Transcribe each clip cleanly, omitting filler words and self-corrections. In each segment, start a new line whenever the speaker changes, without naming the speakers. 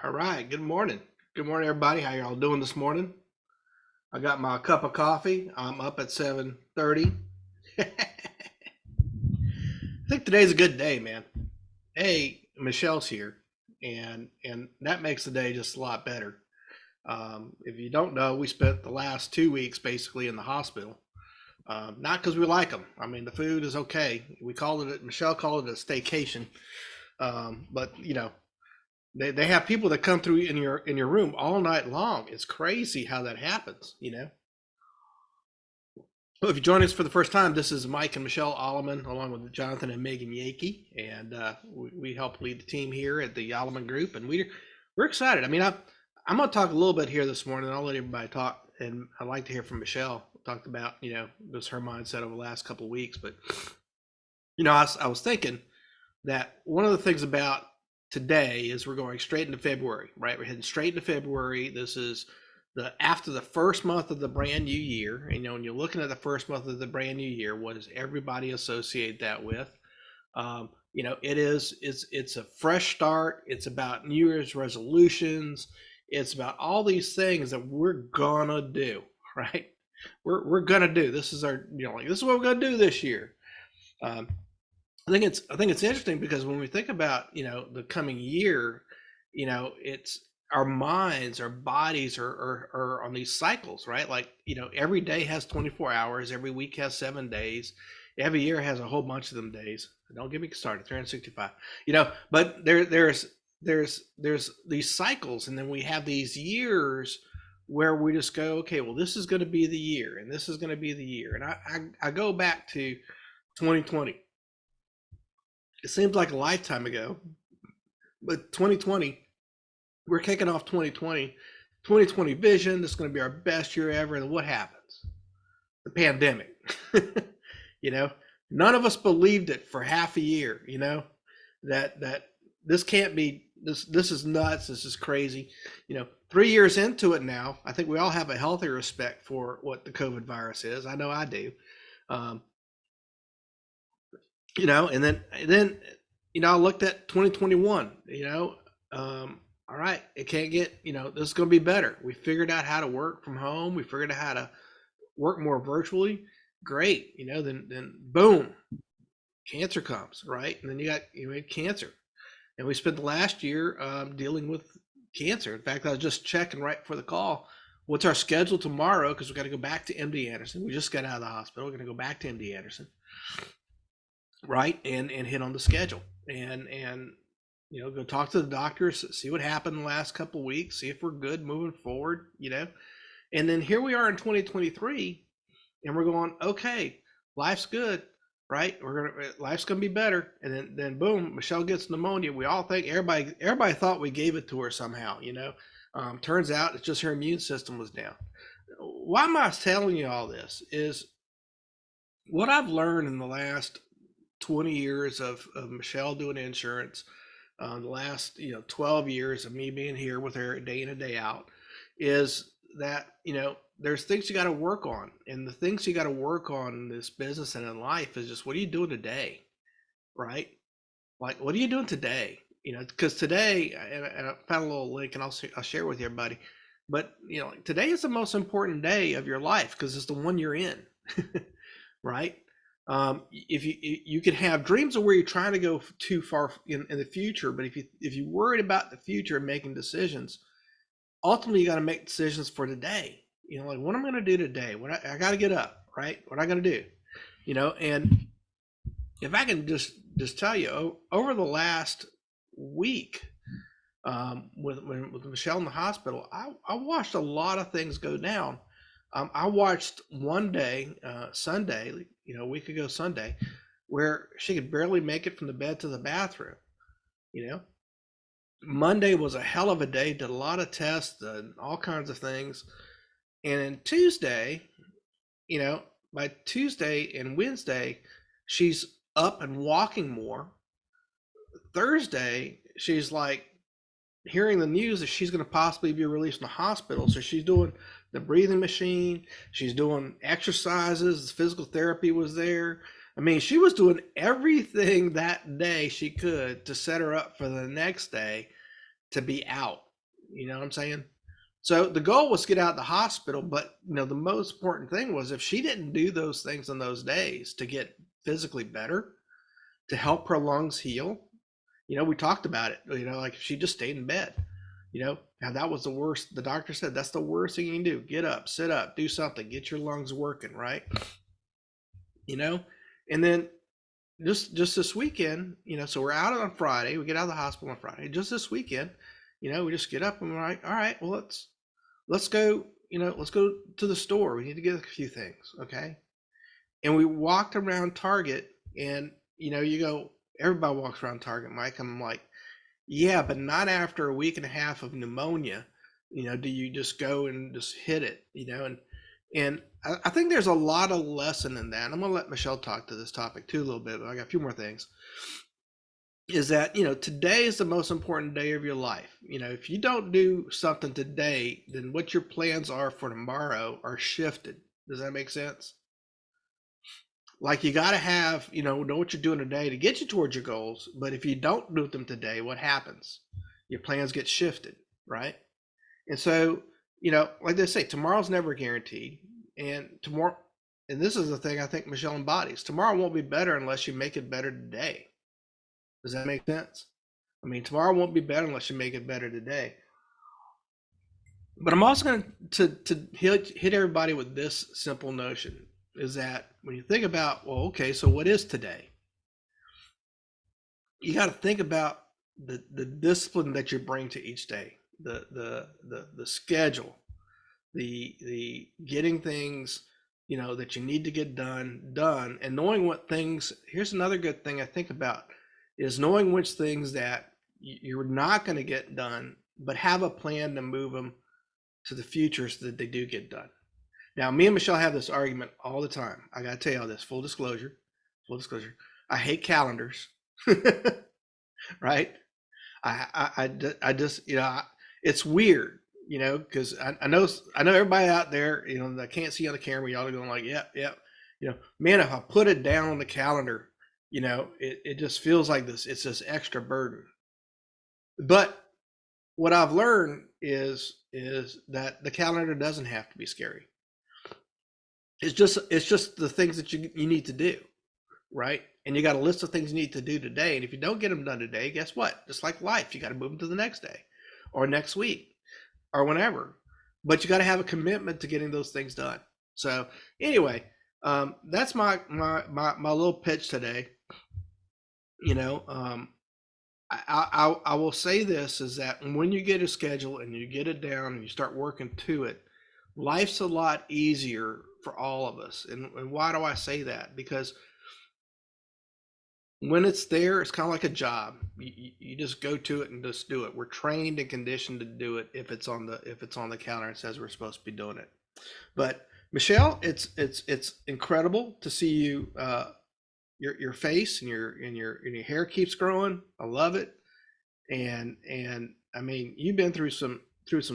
All right. Good morning. Good morning, everybody. How y'all doing this morning? I got my cup of coffee. I'm up at 7:30. I think today's a good day, man. Hey, Michelle's here, and that makes the day just a lot better. If you don't know, we spent the last 2 weeks basically in the hospital. Not because we like them. I mean, the food is okay. We called it. Michelle called it a staycation. But they have people that come through in your room all night long. It's crazy how that happens. Well, if you join us for the first time, this is Mike and Michelle Alleman, along with Jonathan and Megan Yakey, and we help lead the team here at the Alleman Group, and we're excited. I mean, I'm going to talk a little bit here this morning. I'll let everybody talk, and I'd like to hear from Michelle. Talked about just her mindset over the last couple of weeks, but I was thinking that one of the things about today is we're going straight into February, right? We're heading straight into February. This is the after the first month of the brand new year. And, when you're looking at the first month of the brand new year, what does everybody associate that with? It's a fresh start. It's about New Year's resolutions. It's about all these things that we're gonna do, right? We're gonna do. This is our, this is what we're gonna do this year. Um, I think it's interesting because when we think about the coming year, it's our minds, our bodies are on these cycles, right? Like every day has 24 hours, every week has 7 days, every year has a whole bunch of them days. Don't get me started, 365. But there's these cycles, and then we have these years where we just go, okay, well, this is going to be the year, and this is going to be the year, and I go back to 2020. It seems like a lifetime ago, but 2020, we're kicking off 2020 vision. This is going to be our best year ever. And what happens? The pandemic. you know, None of us believed it for half a year. That this can't be. This is nuts. This is crazy. 3 years into it now, I think we all have a healthy respect for what the COVID virus is. I know I do. Um, and then I looked at 2021. All right, it can't get. This is going to be better. We figured out how to work from home. We figured out how to work more virtually. Great. Then boom, cancer comes, right? And then you had cancer, and we spent the last year dealing with cancer. In fact, I was just checking right before the call. What's our schedule tomorrow? Because we got to go back to MD Anderson. We just got out of the hospital. We're going to go back to MD Anderson, right? And hit on the schedule, and go talk to the doctors, see what happened the last couple of weeks, see if we're good moving forward. And then here we are in 2023, and we're going, okay, life's good, right? Life's gonna be better. And then boom, Michelle gets pneumonia. We all think everybody thought we gave it to her somehow. Turns out it's just her immune system was down. Why am I telling you all this? Is what I've learned in the last 20 years of Michelle doing insurance, the last 12 years of me being here with her day in and day out, is that there's things you got to work on, and the things you got to work on in this business and in life is just what are you doing today, right? Like, what are you doing today? Because today, and I found a little link, and I'll share with you, everybody. But today is the most important day of your life because it's the one you're in, right? If you can have dreams of where you're trying to go too far in the future, but if you worried about the future and making decisions, ultimately you got to make decisions for today. Like, what am I going to do today? I got to get up, right? What am I going to do? And if I can just tell you, over the last week, with Michelle in the hospital, I watched a lot of things go down. I watched one day, Sunday, a week ago Sunday, where she could barely make it from the bed to the bathroom. Monday was a hell of a day, did a lot of tests and all kinds of things. And then Tuesday, by Tuesday and Wednesday, she's up and walking more. Thursday, she's like hearing the news that she's going to possibly be released from the hospital. So she's doing the breathing machine. She's doing exercises. Physical therapy was there. I mean, she was doing everything that day she could to set her up for the next day. to be out. You know what I'm saying? So the goal was to get out of the hospital, but the most important thing was if she didn't do those things in those days to get physically better, to help her lungs heal, we talked about it, like if she just stayed in bed, now that was the worst. The doctor said that's the worst thing you can do. Get up, sit up, do something, get your lungs working, right? And then just this weekend, so we're out on Friday, we get out of the hospital on Friday. Just this weekend, we just get up and we're like, all right, well, let's go, let's go to the store. We need to get a few things. Okay. And we walked around Target and, you go, everybody walks around Target, Mike. I'm like, yeah, but not after a week and a half of pneumonia, do you just go and just hit it, and I think there's a lot of lesson in that. I'm going to let Michelle talk to this topic too a little bit, but I got a few more things. Is that, today is the most important day of your life. If you don't do something today, then what your plans are for tomorrow are shifted. Does that make sense? Like you got to have, know what you're doing today to get you towards your goals. But if you don't do them today, what happens? Your plans get shifted, right? And so, like they say, tomorrow's never guaranteed. And tomorrow, and this is the thing I think Michelle embodies, tomorrow won't be better unless you make it better today. Does that make sense? I mean, tomorrow won't be better unless you make it better today. But I'm also going to hit everybody with this simple notion, is that when you think about, well, okay, so what is today? You got to think about the discipline that you bring to each day, the schedule, the getting things, that you need to get done, and knowing what things. Here's another good thing I think about is knowing which things that you're not going to get done, but have a plan to move them to the future so that they do get done. Now, me and Michelle have this argument all the time. I got to tell you all this, full disclosure. I hate calendars, right? I just, it's weird, because I know everybody out there, that can't see on the camera, y'all are going like, yep. Man, if I put it down on the calendar, it just feels like it's this extra burden. But what I've learned is that the calendar doesn't have to be scary. It's just the things that you need to do, right? And you got a list of things you need to do today. And if you don't get them done today, guess what? Just like life, you got to move them to the next day or next week or whenever. But you got to have a commitment to getting those things done. So anyway, that's my little pitch today. I will say this is that when you get a schedule and you get it down and you start working to it, life's a lot easier for all of us. And why do I say that? Because when it's there, it's kind of like a job. You just go to it and just do it. We're trained and conditioned to do it if it's on the calendar and says we're supposed to be doing it. But Michelle, it's incredible to see you. Your face and your hair keeps growing. I love it. And I mean, you've been through some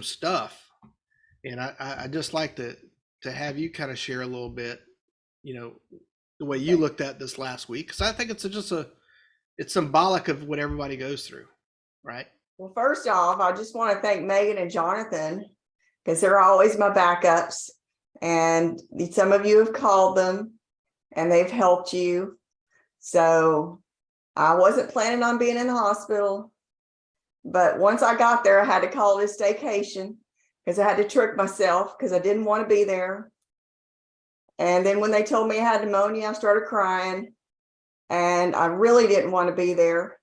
stuff, and I just like to have you kind of share a little bit, the way you looked at this last week, because I think it's symbolic of what everybody goes through, right?
Well, first off, I just want to thank Megan and Jonathan because they're always my backups, and some of you have called them and they've helped you. So I wasn't planning on being in the hospital, but once I got there, I had to call it a staycation because I had to trick myself because I didn't want to be there. And then when they told me I had pneumonia, I started crying and I really didn't want to be there.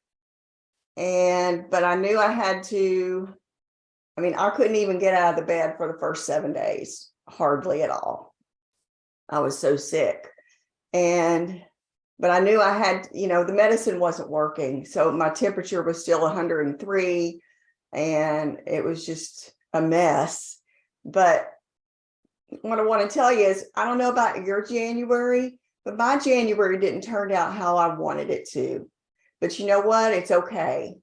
But I knew I had to. I mean, I couldn't even get out of the bed for the first 7 days, hardly at all. I was so sick. But I knew I had, the medicine wasn't working. So my temperature was still 103 and it was just a mess. But what I want to tell you is, I don't know about your January, but my January didn't turn out how I wanted it to. But you know what? It's okay.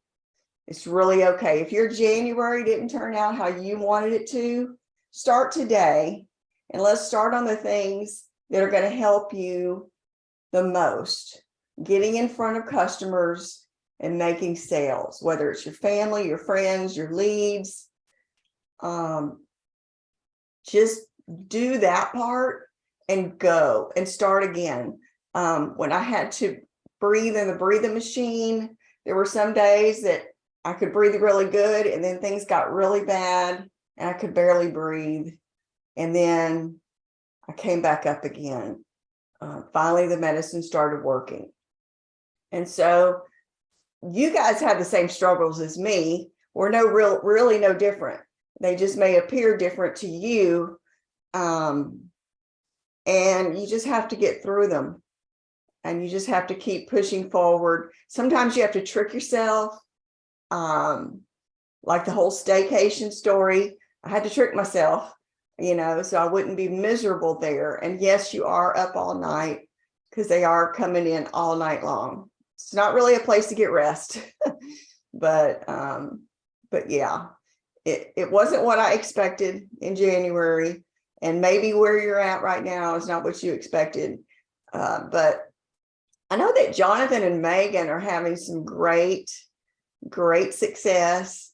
It's really okay. If your January didn't turn out how you wanted it to, start today and let's start on the things that are going to help you the most. Getting in front of customers and making sales, whether it's your family, your friends, your leads. Just do that part and go and start again. When I had to breathe in the breathing machine, there were some days that I could breathe really good, and then things got really bad and I could barely breathe. And then I came back up again. Finally, the medicine started working. And so you guys have the same struggles as me. We're really no different. They just may appear different to you. And you just have to get through them. And you just have to keep pushing forward. Sometimes you have to trick yourself. Like the whole staycation story, I had to trick myself, so I wouldn't be miserable there. And yes, you are up all night because they are coming in all night long. It's not really a place to get rest, but yeah, it wasn't what I expected in January, and maybe where you're at right now is not what you expected. But I know that Jonathan and Megan are having some great success.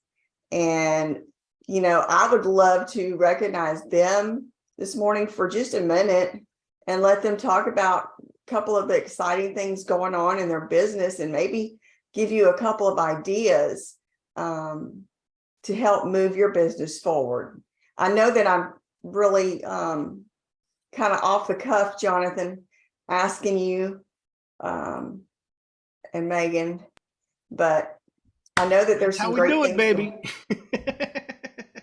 And, I would love to recognize them this morning for just a minute and let them talk about a couple of the exciting things going on in their business, and maybe give you a couple of ideas to help move your business forward. I know that I'm really kind of off the cuff, Jonathan, asking you and Megan, but I know that
That's
there's
how
some
we
great
do it,
things.
baby.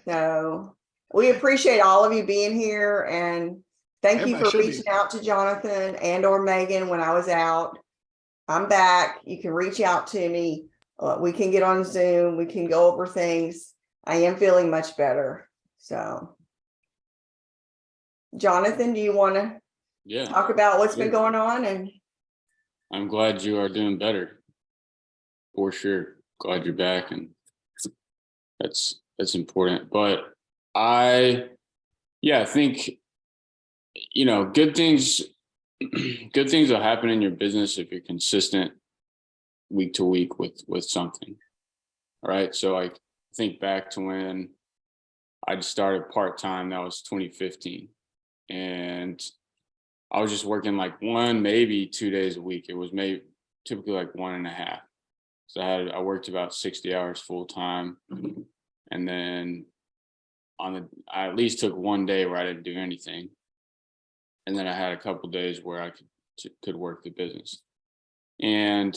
So we appreciate all of you being here, and thank you
Everybody
for
should be.
reaching out to Jonathan and or Megan when I was out. I'm back. You can reach out to me. We can get on Zoom. We can go over things. I am feeling much better. So, Jonathan, do you want to talk about what's been going on? And
I'm glad you are doing better. For sure. Glad you're back, and that's important. But I think good things will happen in your business if you're consistent week to week with something. All right. So I think back to when I started part-time, that was 2015. And I was just working like 1, maybe 2 days a week. It was typically like 1.5. So I worked about 60 hours full time. And then I at least took 1 day where I didn't do anything. And then I had a couple days where I could work the business. And,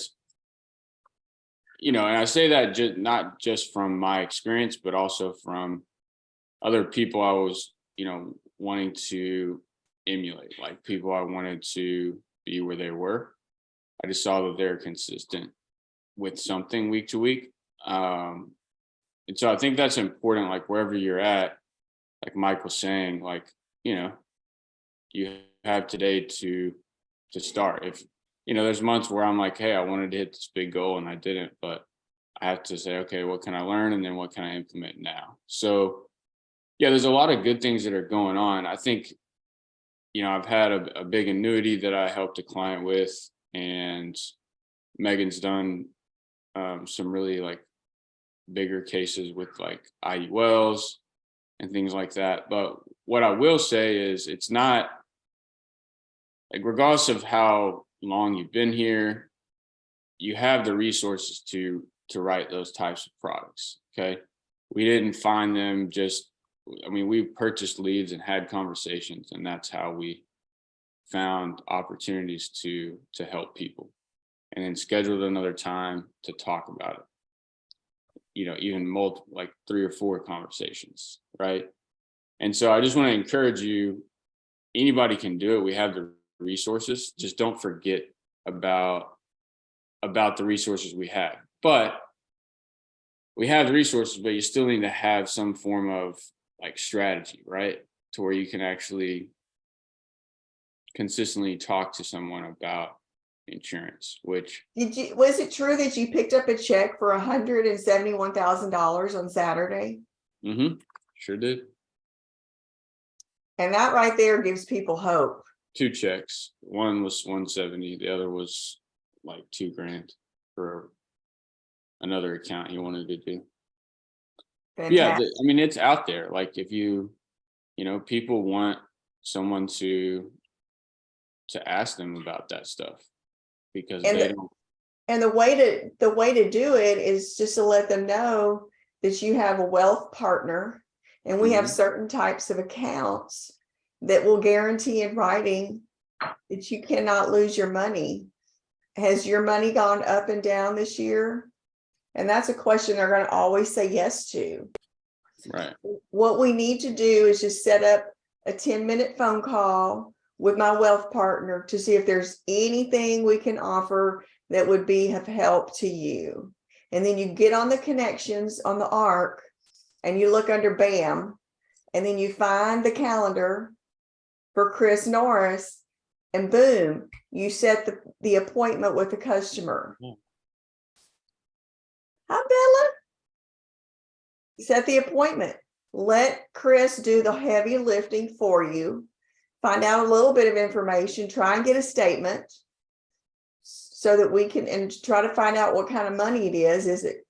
and I say that not just from my experience, but also from other people I was, wanting to emulate, like people I wanted to be where they were. I just saw that they're consistent with something week to week. And so I think that's important, like wherever you're at, like Mike was saying, like, you have today to start. If, there's months where I'm like, hey, I wanted to hit this big goal and I didn't, but I have to say, okay, what can I learn? And then what can I implement now? So yeah, there's a lot of good things that are going on. I think, I've had a big annuity that I helped a client with, and Megan's done some really like bigger cases with like IULs and things like that. But what I will say is it's not like, regardless of how long you've been here, you have the resources to write those types of products. Okay. We didn't find them we purchased leads and had conversations, and that's how we found opportunities to help people, and then scheduled another time to talk about it. Even multiple, like 3 or 4 conversations. Right. And so I just want to encourage you, anybody can do it. We have the resources. Just don't forget about the resources we have. But we have the resources, but you still need to have some form of like strategy, right? To where you can actually consistently talk to someone about insurance, which
was it true that you picked up a check for $171,000 on Saturday?
Sure did.
And that right there gives people hope.
2 checks. One was 170. The other was like $2,000 for another account he wanted to do. Yeah,
Fantastic.
I mean, it's out there. Like if people want someone to ask them about that stuff because
And
they
the,
don't.
and the way to do it is just to let them know that you have a wealth partner, and we have
Mhm.
certain types of accounts that will guarantee in writing that you cannot lose your money. Has your money gone up and down this year? And that's a question they're going to always say yes to.
Right.
What we need to do is just set up a 10-minute phone call with my wealth partner to see if there's anything we can offer that would be of help to you. And then you get on the connections on the ARC and you look under BAM, and then you find the calendar for Chris Norris, and boom, you set the appointment with the customer.
Yeah.
Hi, Bella. Set the appointment. Let Chris do the heavy lifting for you. Find out a little bit of information. Try and get a statement so that we can, and try to find out what kind of money it is. Is it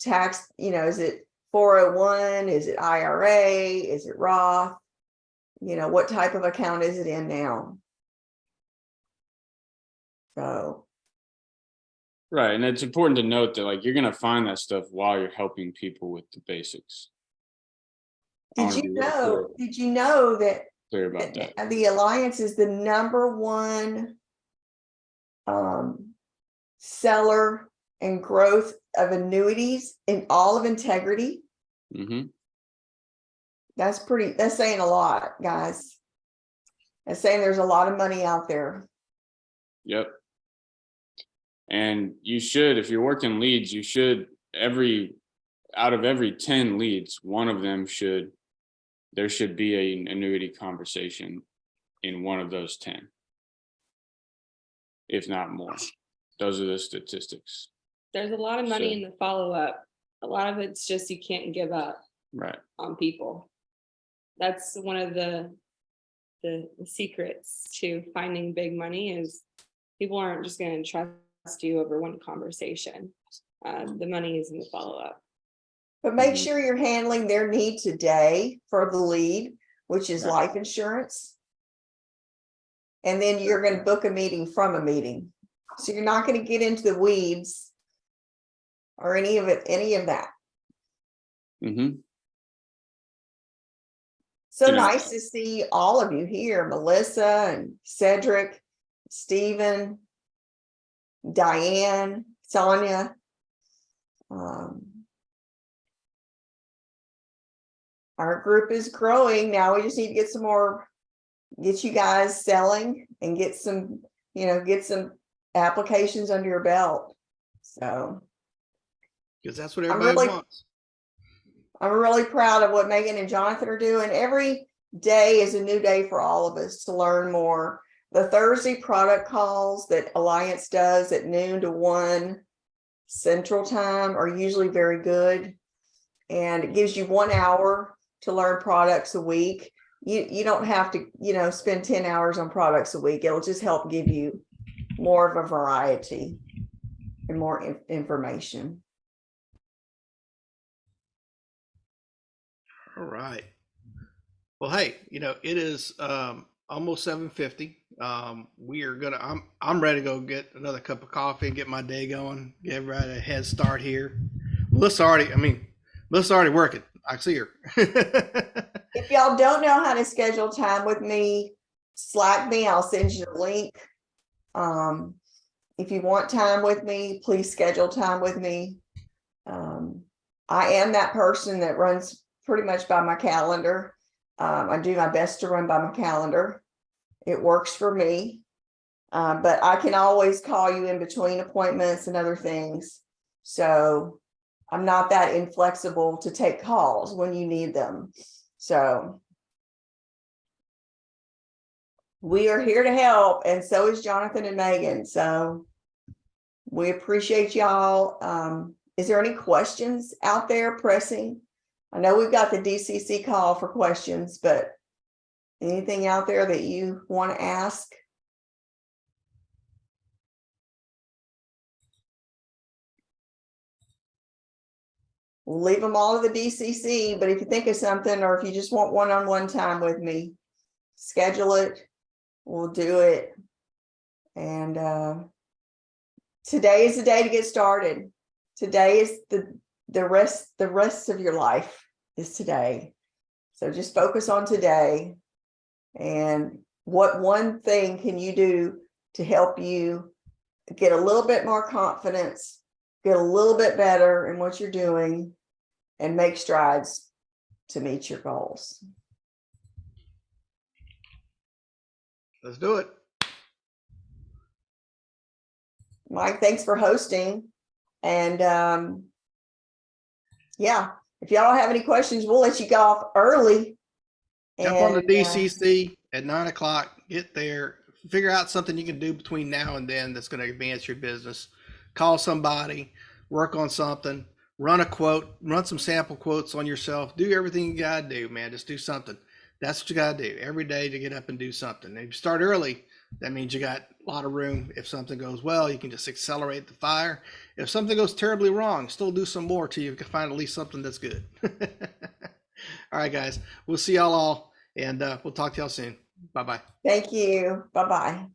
tax? Is it 401? Is it IRA? Is it Roth? What type of account is it in now? So.
Right. And it's important to note that like you're gonna find that stuff while you're helping people with the basics. I
Did
want to
you
be really
know? Did you know that
clear about that.
the Alliance is the number one seller and growth of annuities in all of Integrity?
Mm-hmm.
That's saying a lot, guys. That's saying there's a lot of money out there.
Yep. And you should, if you're working leads, you should out of every 10 leads, one of them there should be an annuity conversation in one of those 10, if not more. Those are the statistics.
There's a lot of money
So-
in the follow-up. A lot of it's just you can't give up
Right.
on people. That's one of the secrets to finding big money is people aren't just going to trust you over one conversation. The money is in the follow-up.
But make
Mhm.
sure you're handling their need today for the lead, which is
Right.
life insurance. And then you're going to book a meeting from a meeting. So you're not going to get into the weeds or any of that.
Mm-hmm.
So
You know,
nice to see all of you here, Melissa and Cedric, Stephen, Diane, Sonia. Our group is growing. Now we just need to get you guys selling and get some applications under your belt. So
Because that's what everybody wants.
I'm really proud of what Megan and Jonathan are doing. Every day is a new day for all of us to learn more. The Thursday product calls that Alliance does at noon to 1 Central Time are usually very good. And it gives you 1 hour to learn products a week. You don't have to, spend 10 hours on products a week. It'll just help give you more of a variety and more information.
All right. Well, hey, it is almost 7:50. I'm ready to go get another cup of coffee and get my day going. Get everybody a head start here. Melissa's already working. I see her.
If y'all don't know how to schedule time with me, Slack me. I'll send you the link. If you want time with me, please schedule time with me. I am that person that runs pretty much by my calendar. I do my best to run by my calendar. It works for me. But I can always call you in between appointments and other things. So I'm not that inflexible to take calls when you need them. So we are here to help, and so is Jonathan and Megan. So we appreciate y'all. Is there any questions out there pressing? I know we've got the DCC call for questions, but anything out there that you want to ask? we'll leave them all to the DCC, but if you think of something, or if you just want one-on-one time with me, schedule it, we'll do it. And today is the day to get started. Today is the rest of your life is today. So just focus on today. And what one thing can you do to help you get a little bit more confidence, get a little bit better in what you're doing, and make strides to meet your goals.
Let's do it.
Mike, thanks for hosting. And yeah, if y'all have any questions, we'll let you go off early.
Jump on the
And,
DCC at 9 o'clock. Get there. Figure out something you can do between now and then that's going to advance your business. Call somebody. Work on something. Run a quote. Run some sample quotes on yourself. Do everything you got to do, man. Just do something. That's what you got to do every day to get up and do something. And if you start early, that means you got a lot of room. If something goes well, you can just accelerate the fire. If something goes terribly wrong, still do some more till you can find at least something that's good. All right, guys. We'll see y'all all, and we'll talk to y'all soon. Bye-bye.
thank you. Bye-bye.